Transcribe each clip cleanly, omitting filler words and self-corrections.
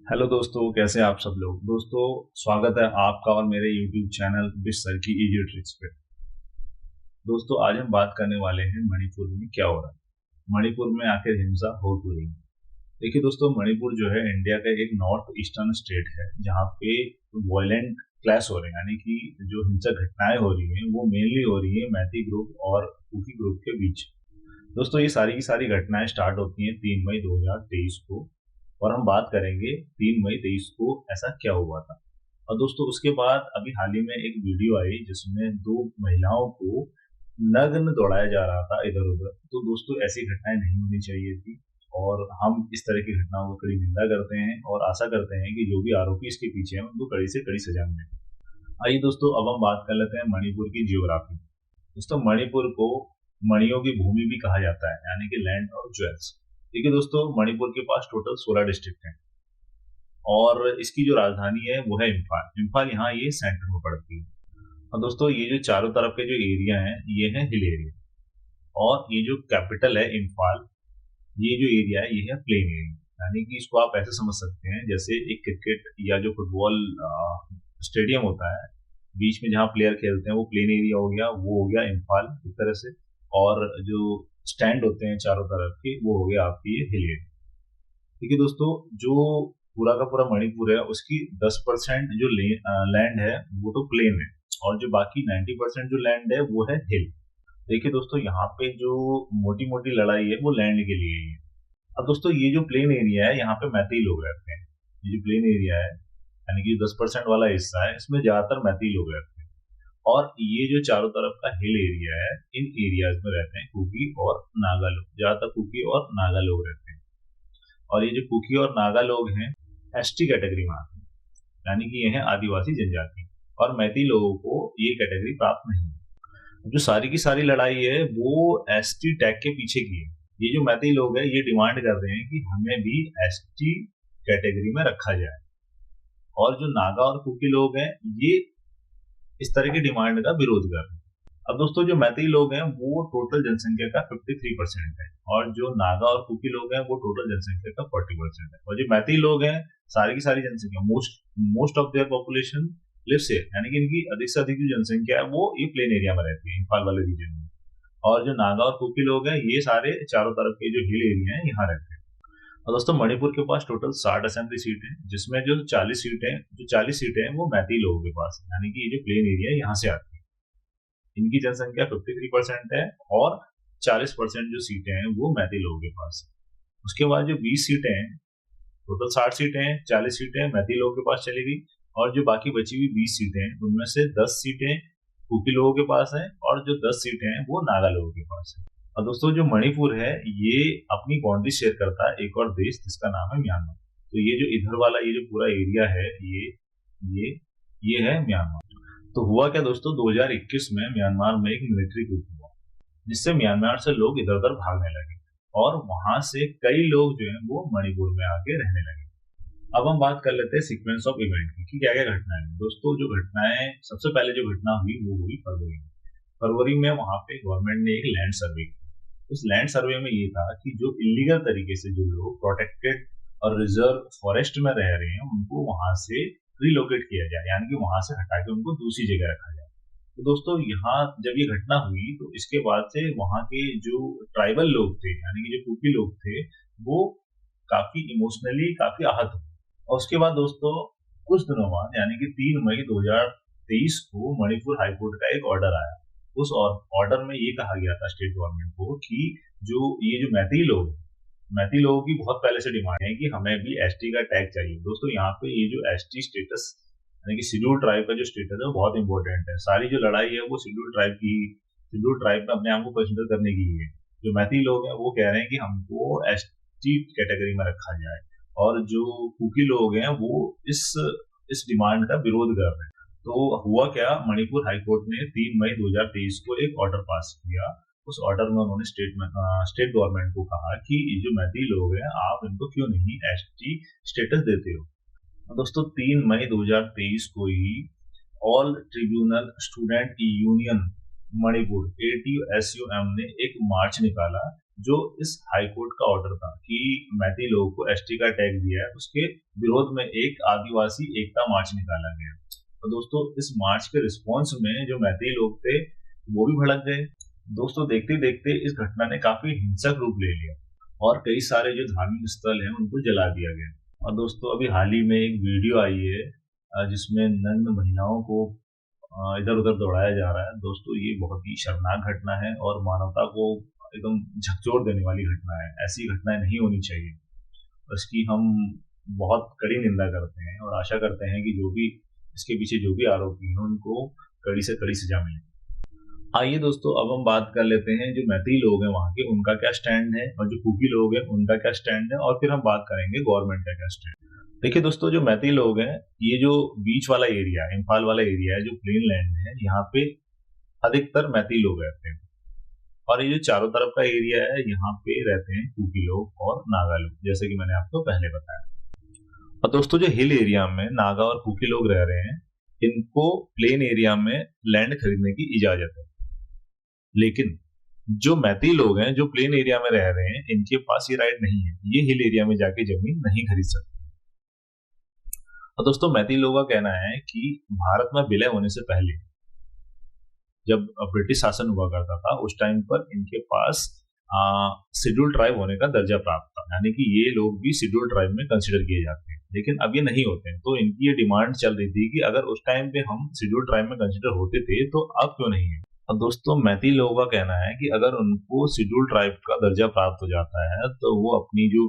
Hello दोस्तों, कैसे हैं आप सब लोग। दोस्तों, स्वागत है आपका और मेरे YouTube चैनल बिश सर की इजी ट्रिक्स पे। दोस्तों, आज हम बात करने वाले हैं मणिपुर में क्या हो रहा है। मणिपुर में आखिर हिंसा हो क्यों रही है। देखिए दोस्तों, मणिपुर जो है इंडिया का एक नॉर्थ ईस्टर्न स्टेट है जहाँ पे वायलेंट क्लैश हो रहे हैं, यानी कि जो हिंसक घटनाएं हो रही हैं वो मेनली हो रही है मैती ग्रुप और कुकी ग्रुप के बीच। दोस्तों, ये सारी की सारी घटनाएं स्टार्ट होती हैं 3 मई 2023 को, और हम बात करेंगे 3 मई 2023 को ऐसा क्या हुआ था। और दोस्तों, उसके बाद अभी हाल ही में एक वीडियो आई जिसमें दो महिलाओं को नग्न दौड़ाया जा रहा था इधर उधर। तो दोस्तों, ऐसी घटनाएं नहीं होनी चाहिए थी, और हम इस तरह की घटनाओं को कड़ी निंदा करते हैं और आशा करते हैं कि जो भी आरोपी इसके पीछे हैं उनको कड़ी से कड़ी सजा मिले। आइए दोस्तों, अब हम बात कर लेते हैं मणिपुर की जियोग्राफी। दोस्तों, मणिपुर को मणियों की भूमि भी कहा जाता है, यानी कि लैंड ऑफ ज्वेल्स। ठीक है दोस्तों, मणिपुर के पास टोटल 16 डिस्ट्रिक्ट हैं, और इसकी जो राजधानी है वो है इम्फाल। इम्फाल यहाँ ये सेंटर में पड़ती है। और दोस्तों, ये जो चारों तरफ के जो एरिया हैं ये है हिल एरिया, और ये जो कैपिटल है इम्फाल, ये जो एरिया है ये है प्लेन एरिया। यानी कि इसको आप ऐसे समझ सकते हैं जैसे एक क्रिकेट या जो फुटबॉल स्टेडियम होता है, बीच में जहाँ प्लेयर खेलते हैं वो प्लेन एरिया हो गया, वो हो गया इम्फाल इस तरह से। और जो स्टैंड होते हैं चारों तरफ के वो हो गया आपकी ये हिल एरिया। ठीक है दोस्तों, जो पूरा का पूरा मणिपुर है उसकी 10% जो लैंड है वो तो प्लेन है, और जो बाकी 90% जो लैंड है वो है हिल। देखिए दोस्तों, यहाँ पे जो मोटी मोटी लड़ाई है वो लैंड के लिए ही है। अब दोस्तों, ये जो प्लेन एरिया है यहाँ पे मैतेई लोग रहते हैं। ये जो प्लेन एरिया है, यानी कि 10% वाला हिस्सा है, इसमें ज्यादातर मैतेई लोग रहते हैं। और ये जो चारों तरफ का हिल एरिया है, इन एरियाज में रहते हैं कुकी और नागा लोग। ज्यादातर कुकी और नागा लोग रहते हैं। और ये जो कुकी और नागा लोग हैं एसटी कैटेगरी में आते हैं, यानी कि ये है आदिवासी जनजाति। और मैती लोगों को ये कैटेगरी प्राप्त नहीं है। जो सारी की सारी लड़ाई है वो एसटी टैग के पीछे की है। ये जो मैती लोग हैं ये डिमांड कर रहे हैं कि हमें भी एसटी कैटेगरी में रखा जाए। और जो नागा और कुकी लोग हैं ये इस तरह की डिमांड का विरोध कर रहे हैं। अब दोस्तों, जो मैती लोग हैं वो टोटल जनसंख्या का 53% है, और जो नागा और कुकी लोग हैं वो टोटल जनसंख्या का 40% है। और जो मैती लोग हैं सारी की सारी जनसंख्या, most of their population lives here, यानी कि इनकी अधिक से अधिक जो जनसंख्या है वो ये प्लेन एरिया में रहती है, इम्फाल वाले रीजन में। और जो नागा और कुकी लोग हैं ये सारे चारों तरफ के जो हिल एरिया है यहाँ रहते हैं। और दोस्तों, मणिपुर के पास टोटल 60 असेंबली सीट है, जिसमें जो 40 सीटें हैं वो मैती लोगों के पास है, यानी कि ये जो प्लेन एरिया है यहाँ से आती है। इनकी जनसंख्या 53% है, और 40% जो सीटें हैं वो मैती लोगों के पास है। उसके बाद जो 20 सीटें हैं, टोटल 60 सीटें हैं, 40 सीटें मैती लोगों के पास चली गई। और जो बाकी बची हुई 20 सीटें हैं उनमें से 10 सीटें कुकी लोगों के पास हैं, और जो 10 सीटें हैं वो नागा लोगों के पास है। और दोस्तों, जो मणिपुर है ये अपनी बाउंड्री शेयर करता है एक और देश जिसका नाम है म्यांमार। तो ये जो इधर वाला ये जो पूरा एरिया है ये ये है म्यांमार। तो हुआ क्या दोस्तों, 2021 में म्यांमार में एक मिलिट्री coup हुआ, जिससे म्यांमार से लोग इधर उधर भागने लगे, और वहां से कई लोग जो है वो मणिपुर में आके रहने लगे। अब हम बात कर लेते हैं सीक्वेंस ऑफ इवेंट की कि क्या क्या घटनाएं हैं। दोस्तों, जो घटनाएं सबसे पहले जो घटना हुई वो हुई फरवरी में। फरवरी में वहां पे गवर्नमेंट ने एक लैंड सर्वे किया। उस लैंड सर्वे में ये था कि जो इलीगल तरीके से जो लोग प्रोटेक्टेड और रिजर्व फॉरेस्ट में रह रहे हैं उनको वहां से रिलोकेट किया जाए, यानी कि वहां से हटा के उनको दूसरी जगह रखा जाए। तो दोस्तों, यहाँ जब ये घटना हुई तो इसके बाद से वहां के जो ट्राइबल लोग थे, यानी कि जो कुकी लोग थे, वो काफी इमोशनली काफी आहत हुए। और उसके बाद दोस्तों, कुछ दिनों बाद यानी कि 3 मई 2023 को मणिपुर हाईकोर्ट का एक ऑर्डर आया। उस ऑर्डर में ये कहा गया था स्टेट गवर्नमेंट को कि जो मैती लोगों की बहुत पहले से डिमांड है कि हमें भी एसटी का टैग चाहिए। दोस्तों, यहाँ पे ये जो एसटी स्टेटस, यानी कि शेड्यूल ट्राइब का जो स्टेटस है वो बहुत इंपॉर्टेंट है। सारी जो लड़ाई है वो शेड्यूल ट्राइब में अपने आप को कंसिडर करने की ही है। जो मैती लोग हैं वो कह रहे हैं कि हमको एसटी कैटेगरी में रखा जाए, और जो कुकी लोग हैं वो इस डिमांड का विरोध कर रहे हैं। तो हुआ क्या, मणिपुर हाईकोर्ट ने 3 मई 2023 को एक ऑर्डर पास किया। उस ऑर्डर में उन्होंने स्टेट गवर्नमेंट को कहा कि ये जो मैती लोग हैं आप इनको क्यों नहीं एसटी स्टेटस देते हो। और दोस्तों, 3 मई 2023 को ही all tribunal student union Manipur ATUSUM ने एक मार्च निकाला जो इस हाई कोर्ट का ऑर्डर था कि मैती लोगों को एसटी का टैग दिया है, उसके विरोध में एक आदिवासी एकता मार्च निकाला गया। तो दोस्तों इस मार्च के रिस्पॉन्स में जो मैती लोग थे वो भी भड़क गए। दोस्तों देखते देखते इस घटना ने काफी हिंसक रूप ले लिया और कई सारे जो धार्मिक स्थल हैं उनको जला दिया गया। और दोस्तों अभी हाल ही में एक वीडियो आई है जिसमें नग्न महिलाओं को इधर उधर दौड़ाया जा रहा है। दोस्तों ये बहुत ही शर्मनाक घटना है और मानवता को एकदम झकझोर देने वाली घटना है। ऐसी घटनाएं नहीं होनी चाहिए। इसकी हम बहुत कड़ी निंदा करते हैं और आशा करते हैं कि जो भी इसके पीछे जो भी आरोपी हैं उनको कड़ी से कड़ी सजा मिले। आइए दोस्तों अब हम बात कर लेते हैं जो मैती लोग हैं वहाँ के, उनका क्या स्टैंड है, और जो कुकी लोग हैं उनका क्या स्टैंड है, और फिर हम बात करेंगे गवर्नमेंट का क्या स्टैंड है। देखिए दोस्तों जो मैती लोग हैं, ये जो बीच वाला एरिया है, इम्फाल वाला एरिया है, जो प्लेन लैंड है, यहाँ पे अधिकतर मैती लोग रहते हैं। और ये जो चारों तरफ का एरिया है यहाँ पे रहते हैं कुकी लोग और नागा लोग, जैसे कि मैंने आपको पहले बताया। और दोस्तों जो हिल एरिया में नागा और कुकी लोग रह रहे हैं, इनको प्लेन एरिया में लैंड खरीदने की इजाजत है। लेकिन जो मैती लोग हैं जो प्लेन एरिया में रह रहे हैं, इनके पास ये राइट नहीं है, ये हिल एरिया में जाके जमीन नहीं खरीद सकते। और दोस्तों मैती लोगों का कहना है कि भारत में विलय होने से पहले जब ब्रिटिश शासन हुआ करता था उस टाइम पर इनके पास शेड्यूल ट्राइब होने का दर्जा प्राप्त था, यानी कि ये लोग भी शेड्यूल ट्राइब में कंसिडर किए जाते हैं। लेकिन अब ये नहीं होते हैं, तो इनकी ये डिमांड चल रही थी कि अगर उस टाइम पे हम शेड्यूल ट्राइब में कंसिडर होते थे तो अब क्यों नहीं है। अब दोस्तों मैती लोगों का कहना है कि अगर उनको शेड्यूल ट्राइब का दर्जा प्राप्त हो जाता है तो वो अपनी जो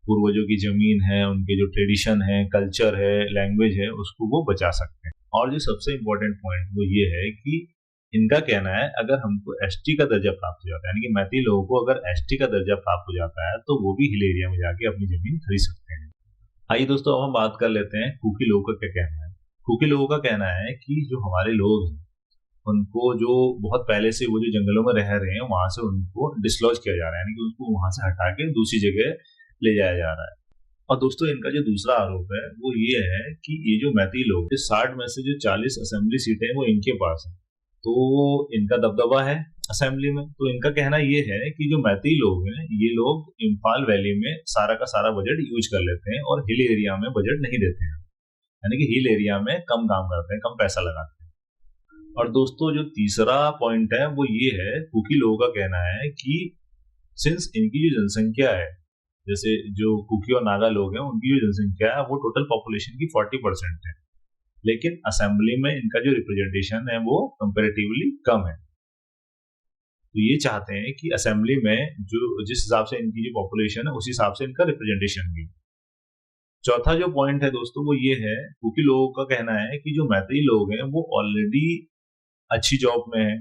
पूर्वजों की जमीन है, उनके जो ट्रेडिशन है, कल्चर है, लैंग्वेज है, उसको वो बचा सकते हैं। और जो सबसे इम्पोर्टेंट पॉइंट वो ये है कि इनका कहना है अगर हमको एसटी का दर्जा प्राप्त हो जाता है, यानी कि मैती लोगों को अगर एसटी का दर्जा प्राप्त हो जाता है तो वो भी हिल एरिया में जाके अपनी जमीन खरीद सकते हैं। आइए दोस्तों अब हम बात कर लेते हैं कुकी लोगों का क्या कहना है। कुकी लोगों का कहना है कि जो हमारे लोग हैं उनको जो बहुत पहले से वो जो जंगलों में रह रहे हैं वहां से उनको डिसलॉज किया जा रहा है, यानी कि उनको वहां से हटा के दूसरी जगह ले जाया जा रहा है। और दोस्तों इनका जो दूसरा आरोप है वो ये है कि ये जो मैती लोग 60 में से जो 40 असेंबली सीटें हैं वो इनके पास है, तो इनका दबदबा है असेंबली में। तो इनका कहना ये है कि जो मैती लोग हैं ये लोग इम्फाल वैली में सारा का सारा बजट यूज कर लेते हैं और हिल एरिया में बजट नहीं देते हैं, यानी कि हिल एरिया में कम काम करते हैं, कम पैसा लगाते हैं। और दोस्तों जो तीसरा पॉइंट है वो ये है, कुकी लोगों का कहना है कि सिंस इनकी जो जनसंख्या है, जैसे जो कुकी और नागा लोग हैं उनकी जो जनसंख्या है वो टोटल पॉपुलेशन की 40% है, लेकिन असेंबली में इनका जो रिप्रेजेंटेशन है वो कंपैरेटिवली कम है। तो ये चाहते हैं कि असेंबली में जो जिस हिसाब से इनकी जो पॉपुलेशन है उस हिसाब से इनका रिप्रेजेंटेशन भी। चौथा जो पॉइंट है दोस्तों वो ये है, कुकी लोगों का कहना है कि जो मैती लोग हैं वो ऑलरेडी अच्छी जॉब में है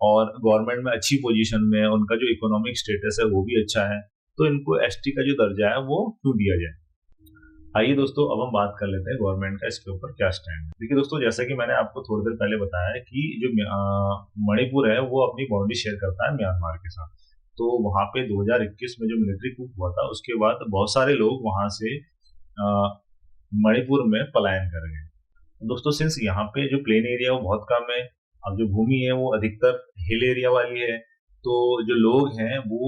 और गवर्नमेंट में अच्छी पोजीशन में है, उनका जो इकोनॉमिक स्टेटस है वो भी अच्छा है, तो इनको एसटी का जो दर्जा है वो क्यों दिया जाए। आइए दोस्तों अब हम बात कर लेते हैं गवर्नमेंट का इसके ऊपर क्या स्टैंड है। देखिए दोस्तों जैसा कि मैंने आपको थोड़ी देर पहले बताया है कि जो मणिपुर है वो अपनी बाउंड्री शेयर करता है म्यांमार के साथ। तो वहां पे 2021 में जो मिलिट्री कूप हुआ था उसके बाद बहुत सारे लोग वहां से मणिपुर में पलायन कर गए। दोस्तों सिंस यहाँ पे जो प्लेन एरिया वो बहुत कम है, अब जो भूमि है वो अधिकतर हिल एरिया वाली है, तो जो लोग हैं वो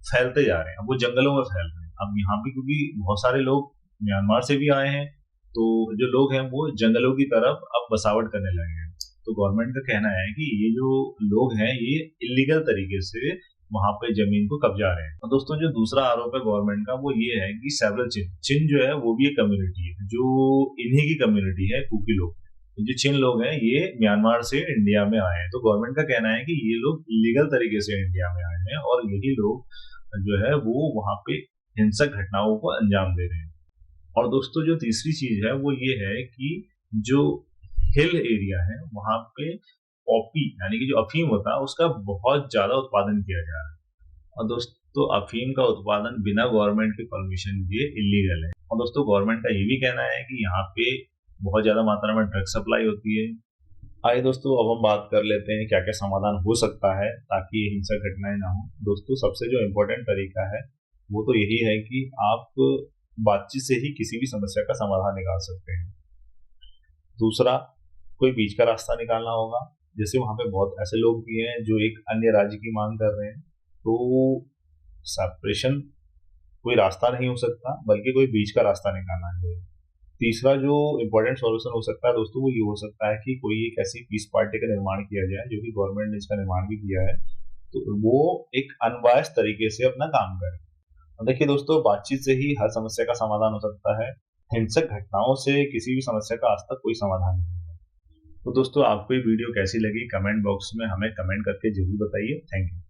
फैलते जा रहे हैं, अब वो जंगलों में फैल रहे हैं। अब यहाँ पे क्योंकि बहुत सारे लोग म्यांमार से भी आए हैं, तो जो लोग हैं वो जंगलों की तरफ अब बसावट करने लगे हैं। तो गवर्नमेंट का कहना है कि ये जो लोग हैं ये इलीगल तरीके से वहां पे जमीन को कब्जा रहे हैं। और दोस्तों जो दूसरा आरोप है गवर्नमेंट का वो ये है कि सेवरल चिन जो है वो भी एक कम्युनिटी है, जो इन्हीं की कम्युनिटी है कुकी लोग। जो चिन लोग हैं ये म्यांमार से इंडिया में आए हैं, तो गवर्नमेंट का कहना है कि ये लोग इलीगल तरीके से इंडिया में आए हैं और यही लोग जो है वो वहां पे हिंसक घटनाओं को अंजाम दे रहे हैं। और दोस्तों जो तीसरी चीज है वो ये है कि जो हिल एरिया है वहां पे पॉपी यानी कि जो अफीम होता है उसका बहुत ज्यादा उत्पादन किया जा रहा है। और दोस्तों अफीम का उत्पादन बिना गवर्नमेंट के परमिशन दिए इलीगल है। और दोस्तों गवर्नमेंट का ये भी कहना है कि यहाँ पे बहुत ज्यादा मात्रा में ड्रग सप्लाई होती है। आइए दोस्तों अब हम बात कर लेते हैं क्या क्या समाधान हो सकता है ताकि ये हिंसक घटनाएं ना हो। दोस्तों सबसे जो इम्पोर्टेंट तरीका है वो तो यही है कि आप बातचीत से ही किसी भी समस्या का समाधान निकाल सकते हैं। दूसरा, कोई बीच का रास्ता निकालना होगा, जैसे वहां पे बहुत ऐसे लोग भी हैं जो एक अन्य राज्य की मांग कर रहे हैं, तो सेपरेशन कोई रास्ता नहीं हो सकता, बल्कि कोई बीच का रास्ता निकालना चाहिए। तीसरा जो इम्पोर्टेंट सॉल्यूशन हो सकता है दोस्तों, वो ये हो सकता है कि कोई एक ऐसी पीस पार्टी का निर्माण किया जाए, जो कि गवर्नमेंट ने इसका निर्माण भी किया है, तो वो एक अनबायस्ड तरीके से अपना काम करे। और देखिए दोस्तों, बातचीत से ही हर समस्या का समाधान हो सकता है। हिंसक घटनाओं से किसी भी समस्या का आज तक कोई समाधान नहीं हुआ। तो दोस्तों, आपको ये वीडियो कैसी लगी कमेंट बॉक्स में हमें कमेंट करके जरूर बताइए। Thank you.